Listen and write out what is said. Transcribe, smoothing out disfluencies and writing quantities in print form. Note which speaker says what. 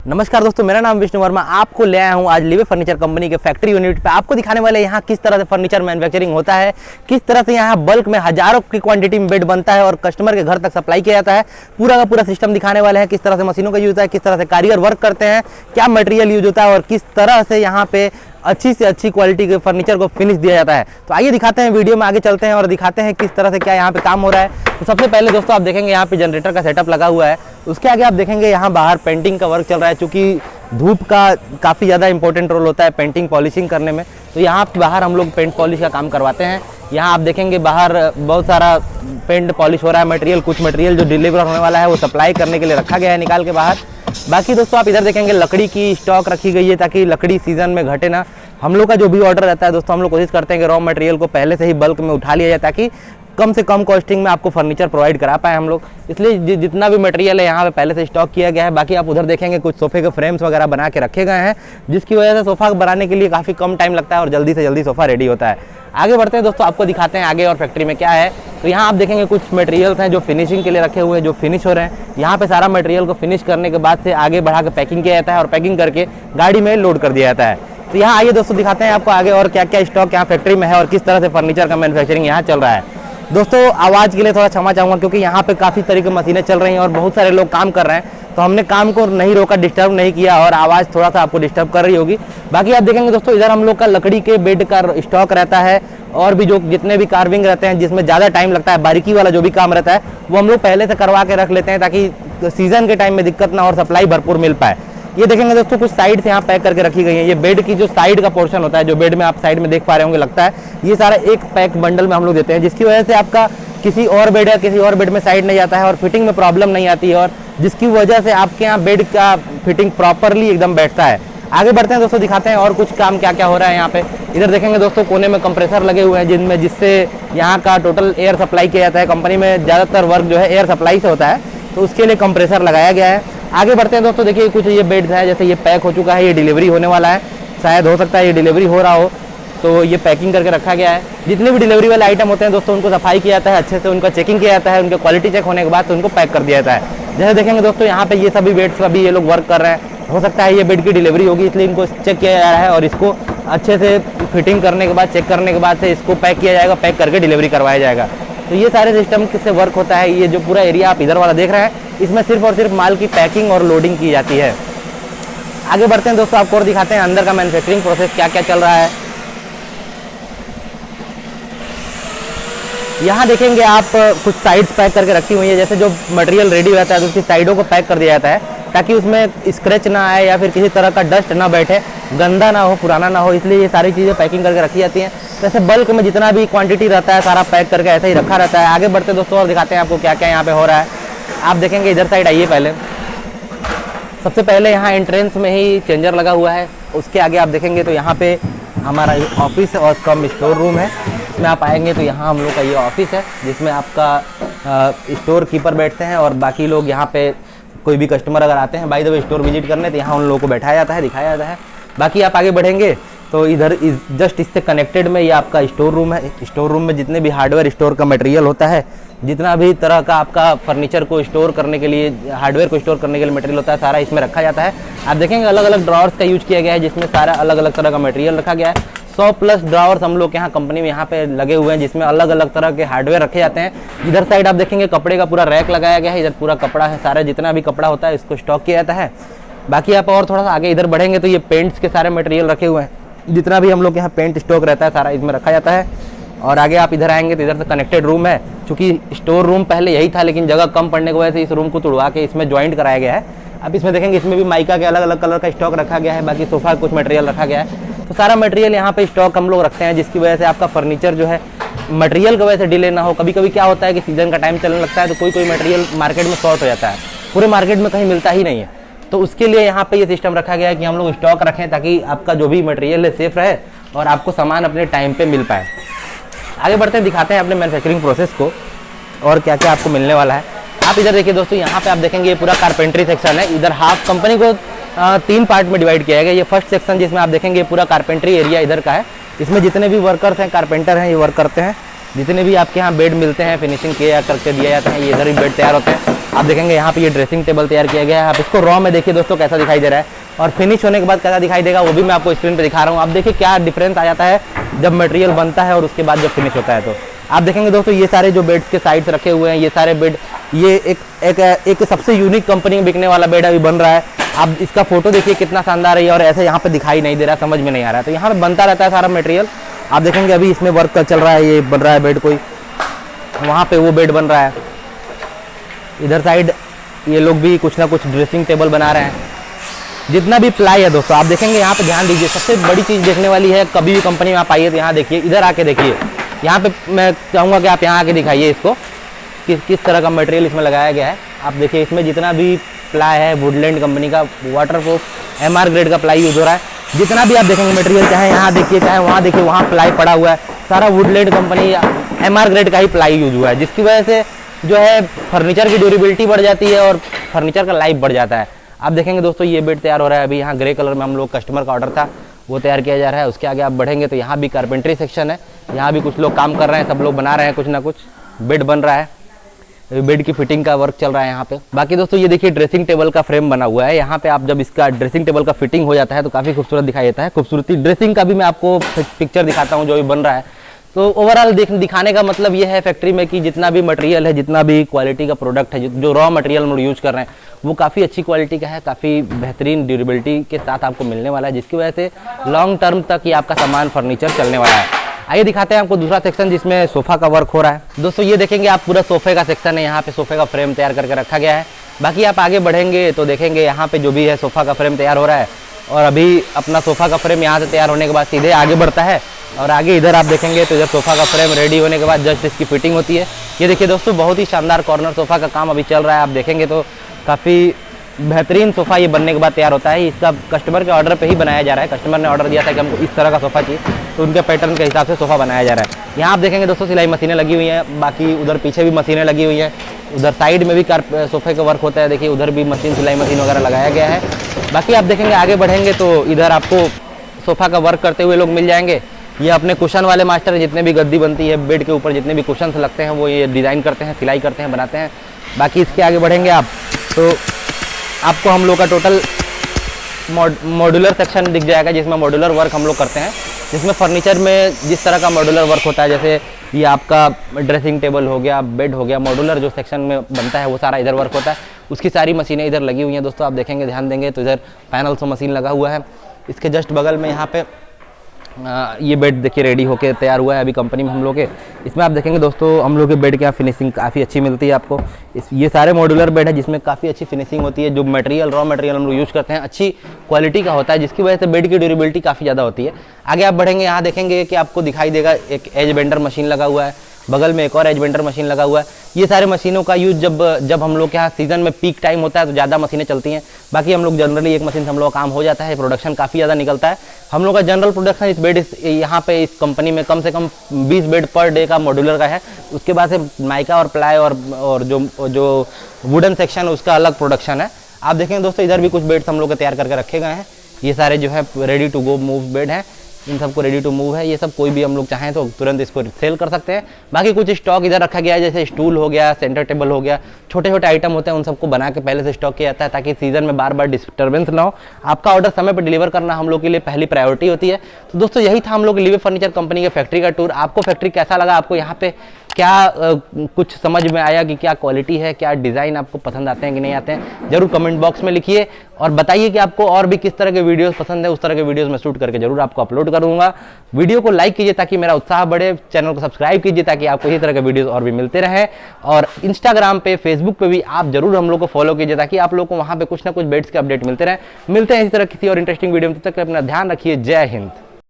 Speaker 1: नमस्कार दोस्तों, मेरा नाम विष्णु वर्मा। आपको ले आया हूँ आज लिवे फर्नीचर कंपनी के फैक्ट्री यूनिट पे। आपको दिखाने वाले यहाँ किस तरह से फर्नीचर मैन्युफैक्चरिंग होता है, किस तरह से यहाँ बल्क में हजारों की क्वांटिटी में बेड बनता है और कस्टमर के घर तक सप्लाई किया जाता है। पूरा का पूरा सिस्टम दिखाने वाले हैं, किस तरह से मशीनों का यूज होता है, किस तरह से कारीगर वर्क करते हैं, क्या मटेरियल यूज होता है और किस तरह से यहाँ पे अच्छी से अच्छी क्वालिटी के फर्नीचर को फिनिश दिया जाता है। तो आइए दिखाते हैं, वीडियो में आगे चलते हैं और दिखाते हैं किस तरह से क्या यहाँ पे काम हो रहा है। तो सबसे पहले दोस्तों आप देखेंगे यहाँ पे जनरेटर का सेटअप लगा हुआ है। उसके आगे आप देखेंगे यहाँ बाहर पेंटिंग का वर्क चल रहा है, चूँकि धूप का काफ़ी ज़्यादा इंपॉर्टेंट रोल होता है पेंटिंग पॉलिशिंग करने में। तो यहाँ बाहर हम लोग पेंट पॉलिश का काम करवाते हैं। यहाँ आप देखेंगे बाहर बहुत सारा पेंट पॉलिश हो रहा है। मटेरियल, कुछ मटेरियल जो डिलीवर होने वाला है वो सप्लाई करने के लिए रखा गया है निकाल के बाहर। बाकी दोस्तों आप इधर देखेंगे लकड़ी की स्टॉक रखी गई है ताकि लकड़ी सीजन में घटे ना। हम लोग का जो भी ऑर्डर रहता है दोस्तों, हम लोग कोशिश करते हैं कि रॉ मटेरियल को पहले से ही बल्क में उठा लिया जाए ताकि कम से कम कॉस्टिंग में आपको फर्नीचर प्रोवाइड करा पाए हम लोग। इसलिए जितना भी मटेरियल है यहाँ पे पहले से स्टॉक किया गया है। बाकी आप उधर देखेंगे कुछ सोफे के फ्रेम्स वगैरह बना के रखे गए हैं, जिसकी वजह से सोफा बनाने के लिए काफ़ी कम टाइम लगता है और जल्दी से जल्दी सोफा रेडी होता है। आगे बढ़ते हैं दोस्तों, आपको दिखाते हैं आगे और फैक्ट्री में क्या है। तो यहाँ आप देखेंगे कुछ मटेरियल्स हैं जो फिनिशिंग के लिए रखे हुए हैं, जो फिनिश हो रहे हैं। यहाँ पे सारा मटेरियल को फिनिश करने के बाद से आगे बढ़ा के पैकिंग किया जाता है और पैकिंग करके गाड़ी में लोड कर दिया जाता है। तो यहाँ आइए दोस्तों दिखाते हैं आपको आगे और क्या क्या स्टॉक यहाँ फैक्ट्री में है और किस तरह से फर्नीचर का मैन्युफैक्चरिंग यहाँ चल रहा है। दोस्तों आवाज़ के लिए थोड़ा क्षमा चाहूँगा क्योंकि यहाँ पे काफ़ी तरह की मशीनें चल रही हैं और बहुत सारे लोग काम कर रहे हैं, तो हमने काम को नहीं रोका, डिस्टर्ब नहीं किया और आवाज़ थोड़ा सा आपको डिस्टर्ब कर रही होगी। बाकी आप देखेंगे दोस्तों इधर हम लोग का लकड़ी के बेड का स्टॉक रहता है और भी जो जितने भी कार्विंग रहते हैं जिसमें ज़्यादा टाइम लगता है, बारीकी वाला जो भी काम रहता है वो हम लोग पहले से करवा के रख लेते हैं ताकि सीजन के टाइम में दिक्कत ना और सप्लाई भरपूर मिल पाए। ये देखेंगे दोस्तों कुछ साइड से यहाँ पैक करके रखी गई है। ये बेड की जो साइड का पोर्शन होता है, जो बेड में आप साइड में देख पा रहे होंगे, लगता है ये सारा एक पैक बंडल में हम लोग देते हैं, जिसकी वजह से आपका किसी और बेड या किसी और बेड में साइड नहीं जाता है और फिटिंग में प्रॉब्लम नहीं आती है और जिसकी वजह से आपके यहाँ बेड का फिटिंग प्रॉपरली एकदम बैठता है। आगे बढ़ते हैं दोस्तों, दिखाते हैं और कुछ काम क्या क्या हो रहा है यहाँ पे। इधर देखेंगे दोस्तों कोने में कंप्रेसर लगे हुए हैं जिससे यहाँ का टोटल एयर सप्लाई किया जाता है। कंपनी में ज़्यादातर वर्क जो है एयर सप्लाई से होता है, तो उसके लिए कंप्रेसर लगाया गया है। आगे बढ़ते हैं दोस्तों, देखिए कुछ ये बेड्स है, जैसे ये पैक हो चुका है, ये डिलीवरी होने वाला है, शायद हो सकता है ये डिलीवरी हो रहा हो, तो ये पैकिंग करके रखा गया है। जितने भी डिलीवरी वाले आइटम होते हैं दोस्तों उनको सफाई किया जाता है, अच्छे से उनका चेकिंग किया जाता है, उनके क्वालिटी चेक होने के बाद तो उनको पैक कर दिया जाता है। जैसे देखेंगे दोस्तों यहाँ पे ये सभी बेड्स का भी ये लोग वर्क कर रहे हैं। हो सकता है ये बेड की डिलीवरी होगी इसलिए इनको चेक किया जा रहा है और इसको अच्छे से फिटिंग करने के बाद, चेक करने के बाद से इसको पैक किया जाएगा, पैक करके डिलीवरी करवाया जाएगा। तो ये सारे सिस्टम किससे वर्क होता है। ये जो पूरा एरिया आप इधर वाला देख रहे हैं, इसमें सिर्फ और सिर्फ माल की पैकिंग और लोडिंग की जाती है। आगे बढ़ते हैं दोस्तों, आपको और दिखाते हैं अंदर का मैन्युफैक्चरिंग प्रोसेस क्या क्या चल रहा है। यहाँ देखेंगे आप कुछ साइड्स पैक करके रखी हुई है, जैसे जो मटेरियल रेडी रहता है तो उसकी साइडों को पैक कर दिया जाता है ताकि उसमें स्क्रैच ना आए या फिर किसी तरह का डस्ट ना बैठे, गंदा ना हो, पुराना ना हो, इसलिए ये सारी चीज़ें पैकिंग करके रखी जाती हैं। जैसे बल्क में जितना भी क्वांटिटी रहता है सारा पैक करके ऐसे ही रखा रहता है। आगे बढ़ते दोस्तों और दिखाते हैं आपको क्या क्या यहाँ पे हो रहा है। आप देखेंगे इधर साइड आइए, पहले सबसे पहले यहाँ एंट्रेंस में ही चेंजर लगा हुआ है। उसके आगे आप देखेंगे तो यहाँ पे हमारा ऑफिस और कम स्टोर रूम है। इसमें आप आएंगे तो यहाँ हम लोग का ये ऑफिस है जिसमें आपका स्टोर कीपर बैठते हैं और बाकी लोग यहाँ पे कोई भी कस्टमर अगर आते हैं by the way store visit करने, तो यहाँ उन लोगों को बैठाया जाता है, दिखाया जाता है। बाकी आप आगे बढ़ेंगे तो इधर जस्ट इससे कनेक्टेड में ये आपका स्टोर रूम है। स्टोर रूम में जितने भी हार्डवेयर स्टोर का मटेरियल होता है, जितना भी तरह का आपका फर्नीचर को स्टोर करने के लिए, हार्डवेयर को स्टोर करने के लिए मटेरियल होता है, सारा इसमें रखा जाता है। आप देखेंगे अलग अलग ड्रॉवर्स का यूज किया गया है जिसमें सारा अलग अलग तरह का मटेरियल रखा गया है। 100+ ड्रॉवर्स हम लोग के यहाँ कंपनी में यहाँ पे लगे हुए हैं जिसमें अलग अलग तरह के हार्डवेयर रखे जाते हैं। इधर साइड आप देखेंगे कपड़े का पूरा रैक लगाया गया है, इधर पूरा कपड़ा है, सारा जितना भी कपड़ा होता है इसको स्टॉक किया जाता है। बाकी आप और थोड़ा सा आगे इधर बढ़ेंगे तो ये पेंट्स के सारे मटेरियल रखे हुए हैं, जितना भी हम लोग यहाँ पेंट स्टॉक रहता है सारा इसमें रखा जाता है। और आगे आप इधर आएंगे तो इधर से कनेक्टेड रूम है, चूँकि स्टोर रूम पहले यही था लेकिन जगह कम पड़ने की वजह से इस रूम को तुड़वा के इसमें ज्वाइंट कराया गया है। अब इसमें देखेंगे इसमें भी माइका के अलग अलग कलर का स्टॉक रखा गया है, बाकी सोफा कुछ मटेरियल रखा गया है। तो सारा मटेरियल यहाँ पे स्टॉक हम लोग रखते हैं जिसकी वजह से आपका फर्नीचर जो है मटेरियल की वजह से डिले ना हो। कभी कभी क्या होता है कि सीजन का टाइम चलने लगता है तो कोई मटेरियल मार्केट में शॉर्ट हो जाता है, पूरे मार्केट में कहीं मिलता ही नहीं है। तो उसके लिए यहाँ पे ये सिस्टम रखा गया है कि हम लोग स्टॉक रखें ताकि आपका जो भी मटेरियल है सेफ रहे और आपको सामान अपने टाइम पे मिल पाए। आगे बढ़ते हैं, दिखाते हैं अपने मैन्युफैक्चरिंग प्रोसेस को और क्या क्या आपको मिलने वाला है। आप इधर देखिए दोस्तों, यहाँ पे आप देखेंगे ये पूरा कारपेंट्री सेक्शन है। इधर हाफ कंपनी को 3 पार्ट में डिवाइड किया गया। ये फर्स्ट सेक्शन जिसमें आप देखेंगे पूरा कारपेंट्री एरिया इधर का है। इसमें जितने भी वर्कर्स हैं, कारपेंटर हैं, ये वर्क करते हैं। जितने भी आपके यहाँ बेड मिलते हैं फिनिशिंग किया करके दिया जाता है, ये इधर ही बेड तैयार होते हैं। आप देखेंगे यहाँ पे ये ड्रेसिंग टेबल तैयार किया गया है। आप इसको रॉ में देखिए दोस्तों कैसा दिखाई दे रहा है, और फिनिश होने के बाद कैसा दिखाई देगा वो भी मैं आपको स्क्रीन पे दिखा रहा हूँ। आप देखिए क्या डिफरेंस आ जाता है जब मटेरियल बनता है और उसके बाद जब फिनिश होता है। तो आप देखेंगे दोस्तों ये सारे जो बेड्स के साइड्स रखे हुए हैं, ये सारे बेड, ये एक सबसे यूनिक कंपनी में बिकने वाला बेड अभी बन रहा है। आप इसका फोटो देखिए कितना शानदार है, और ऐसे यहाँ पे दिखाई नहीं दे रहा, समझ में नहीं आ रहा है। तो यहाँ पे बनता रहता है सारा मटेरियल। आप देखेंगे अभी इसमें वर्क चल रहा है, ये बन रहा है बेड, कोई वहाँ पे वो बेड बन रहा है। इधर साइड ये लोग भी कुछ ना कुछ ड्रेसिंग टेबल बना रहे हैं। जितना भी प्लाई है दोस्तों आप देखेंगे यहाँ पे, ध्यान दीजिए, सबसे बड़ी चीज़ देखने वाली है। कभी भी कंपनी में आप आइए तो यहाँ देखिए, इधर आके देखिए, यहाँ पे मैं चाहूँगा कि आप यहाँ आके दिखाइए इसको किस तरह का मटेरियल इसमें लगाया गया है। आप देखिए इसमें जितना भी प्लाई है वुडलैंड कंपनी का वाटरप्रूफ MR ग्रेड का प्लाई यूज़ हो रहा है। जितना भी आप देखेंगे मटेरियल, चाहे यहाँ देखिए चाहे वहाँ देखिए, वहाँ प्लाई पड़ा हुआ है, सारा वुडलैंड कंपनी MR ग्रेड का ही प्लाई यूज हुआ है, जिसकी वजह से जो है फर्नीचर की ड्यूरेबिलिटी बढ़ जाती है और फर्नीचर का लाइफ बढ़ जाता है। आप देखेंगे दोस्तों ये बेड तैयार हो रहा है अभी, यहाँ ग्रे कलर में हम लोग कस्टमर का ऑर्डर था वो तैयार किया जा रहा है। उसके आगे आप बढ़ेंगे तो यहाँ भी कारपेंट्री सेक्शन है, यहाँ भी कुछ लोग काम कर रहे हैं, सब लोग बना रहे हैं कुछ ना कुछ, बेड बन रहा है, बेड की फिटिंग का वर्क चल रहा है यहाँ पे। बाकी दोस्तों ये देखिए ड्रेसिंग टेबल का फ्रेम बना हुआ है, यहाँ पे आप जब इसका ड्रेसिंग टेबल का फिटिंग हो जाता है तो काफ़ी खूबसूरत दिखाई देता है। खूबसूरती ड्रेसिंग का भी मैं आपको पिक्चर दिखाता हूँ जो भी बन रहा है। तो ओवरऑल दिखाने का मतलब ये है फैक्ट्री में कि जितना भी मटेरियल है, जितना भी क्वालिटी का प्रोडक्ट है, जो रॉ मटेरियल हम लोग यूज़ कर रहे हैं वो काफ़ी अच्छी क्वालिटी का है, काफ़ी बेहतरीन ड्यूरेबिलिटी के साथ आपको मिलने वाला है, जिसकी वजह से लॉन्ग टर्म तक ये आपका सामान फर्नीचर चलने वाला है। आइए दिखाते हैं आपको दूसरा सेक्शन जिसमें सोफ़ा का वर्क हो रहा है। दोस्तों ये देखेंगे आप पूरा सोफ़े का सेक्शन है, यहाँ पे सोफ़े का फ्रेम तैयार करके रखा गया है। बाकी आप आगे बढ़ेंगे तो देखेंगे यहाँ पे जो भी है सोफ़ा का फ्रेम तैयार हो रहा है, और अभी अपना सोफ़ा का फ्रेम यहाँ से तैयार होने के बाद सीधे आगे बढ़ता है, और आगे इधर आप देखेंगे तो इधर सोफ़ा का फ्रेम रेडी होने के बाद जस्ट इसकी फिटिंग होती है। ये देखिए दोस्तों बहुत ही शानदार कॉर्नर सोफ़ा का काम अभी चल रहा है। आप देखेंगे तो काफ़ी बेहतरीन सोफ़ा ये बनने के बाद तैयार होता है। इसका कस्टमर के ऑर्डर पे ही बनाया जा रहा है। कस्टमर ने ऑर्डर दिया था कि हमको इस तरह का सोफ़ा चाहिए, तो उनके पैटर्न के हिसाब से सोफ़ा बनाया जा रहा है। यहाँ आप देखेंगे दोस्तों सिलाई मशीनें लगी हुई हैं, बाकी उधर पीछे भी मशीनें लगी हुई हैं, उधर साइड में भी सोफ़े का वर्क होता है। देखिए उधर भी मशीन, सिलाई मशीन वगैरह लगाया गया है। बाकी आप देखेंगे आगे बढ़ेंगे तो इधर आपको सोफ़ा का वर्क करते हुए लोग मिल जाएंगे। ये अपने कुशन वाले मास्टर, जितने भी गद्दी बनती है बेड के ऊपर, जितने भी कुशन्स लगते हैं वो ये डिज़ाइन करते हैं, सिलाई करते हैं, बनाते हैं। बाकी इसके आगे बढ़ेंगे आप तो आपको हम लोग का टोटल मॉड्यूलर सेक्शन दिख जाएगा, जिसमें मॉड्यूलर वर्क हम लोग करते हैं, जिसमें फर्नीचर में जिस तरह का मॉड्यूलर वर्क होता है, जैसे ये आपका ड्रेसिंग टेबल हो गया, बेड हो गया, मॉड्यूलर जो सेक्शन में बनता है वो सारा इधर वर्क होता है। उसकी सारी मशीनें इधर लगी हुई हैं दोस्तों। आप देखेंगे, ध्यान देंगे तो इधर पैनल से मशीन लगा हुआ है। इसके जस्ट बगल में यहाँ पे ये बेड देखिए रेडी होके तैयार हुआ है अभी कंपनी में हम लोग के। इसमें आप देखेंगे दोस्तों हम लोग के बेड की फिनिशिंग काफ़ी अच्छी मिलती है आपको। ये सारे मॉड्यूलर बेड है जिसमें काफ़ी अच्छी फिनिशिंग होती है। जो मटेरियल, रॉ मटेरियल हम लोग यूज़ करते हैं अच्छी क्वालिटी का होता है, जिसकी वजह से बेड की ड्यूरेबिलिटी काफ़ी ज़्यादा होती है। आगे आप बढ़ेंगे, यहाँ देखेंगे कि आपको दिखाई देगा एक एज बेंडर मशीन लगा हुआ है, बगल में एक और एज बेंडर मशीन लगा हुआ है। ये सारे मशीनों का यूज जब हम लोग के यहाँ सीजन में पीक टाइम होता है तो ज़्यादा मशीनें चलती हैं। बाकी हम लोग जनरली एक मशीन से हम लोग का काम हो जाता है, प्रोडक्शन काफ़ी ज़्यादा निकलता है। हम लोग का जनरल प्रोडक्शन इस बेड यहाँ पे इस कंपनी में कम से कम 20 बेड पर डे का मॉड्यूलर का है। उसके बाद से माइका और प्लाई और जो वुडन सेक्शन है उसका अलग प्रोडक्शन है। आप देखेंगे दोस्तों इधर भी कुछ बेड्स हम लोग के तैयार करके रखे गए हैं। ये सारे जो है ready to go move bed हैं, इन सबको रेडी टू मूव है। ये सब कोई भी हम लोग चाहें तो तुरंत इसको सेल कर सकते हैं। बाकी कुछ स्टॉक इधर रखा गया है, जैसे स्टूल हो गया, सेंटर टेबल हो गया, छोटे छोटे आइटम होते हैं, उन सबको बना के पहले से स्टॉक किया जाता है ताकि सीजन में बार बार डिस्टर्बेंस ना हो। आपका ऑर्डर समय पर डिलीवर करना हम लोग के लिए पहली प्रायोरिटी होती है। तो दोस्तों यही था हम लोग लिवे फर्नीचर कंपनी के फैक्ट्री का टूर। आपको फैक्ट्री कैसा लगा, आपको यहाँ पे क्या कुछ समझ में आया कि क्या क्वालिटी है, क्या डिज़ाइन आपको पसंद आते हैं कि नहीं आते हैं, जरूर कमेंट बॉक्स में लिखिए और बताइए कि आपको और भी किस तरह के वीडियोस पसंद है। उस तरह के वीडियोस मैं शूट करके जरूर आपको अपलोड करूंगा। वीडियो को लाइक कीजिए ताकि मेरा उत्साह बढ़े, चैनल को सब्सक्राइब कीजिए ताकि आपको इसी तरह के वीडियोस और भी मिलते रहें, और इंस्टाग्राम पे, फेसबुक पे भी आप जरूर हम लोग को फॉलो कीजिए ताकि आप लोग को वहाँ पे कुछ ना कुछ बेड्स के अपडेट मिलते रहें। मिलते हैं इसी तरह किसी और इंटरेस्टिंग वीडियो में, तब तक अपना ध्यान रखिए। जय हिंद।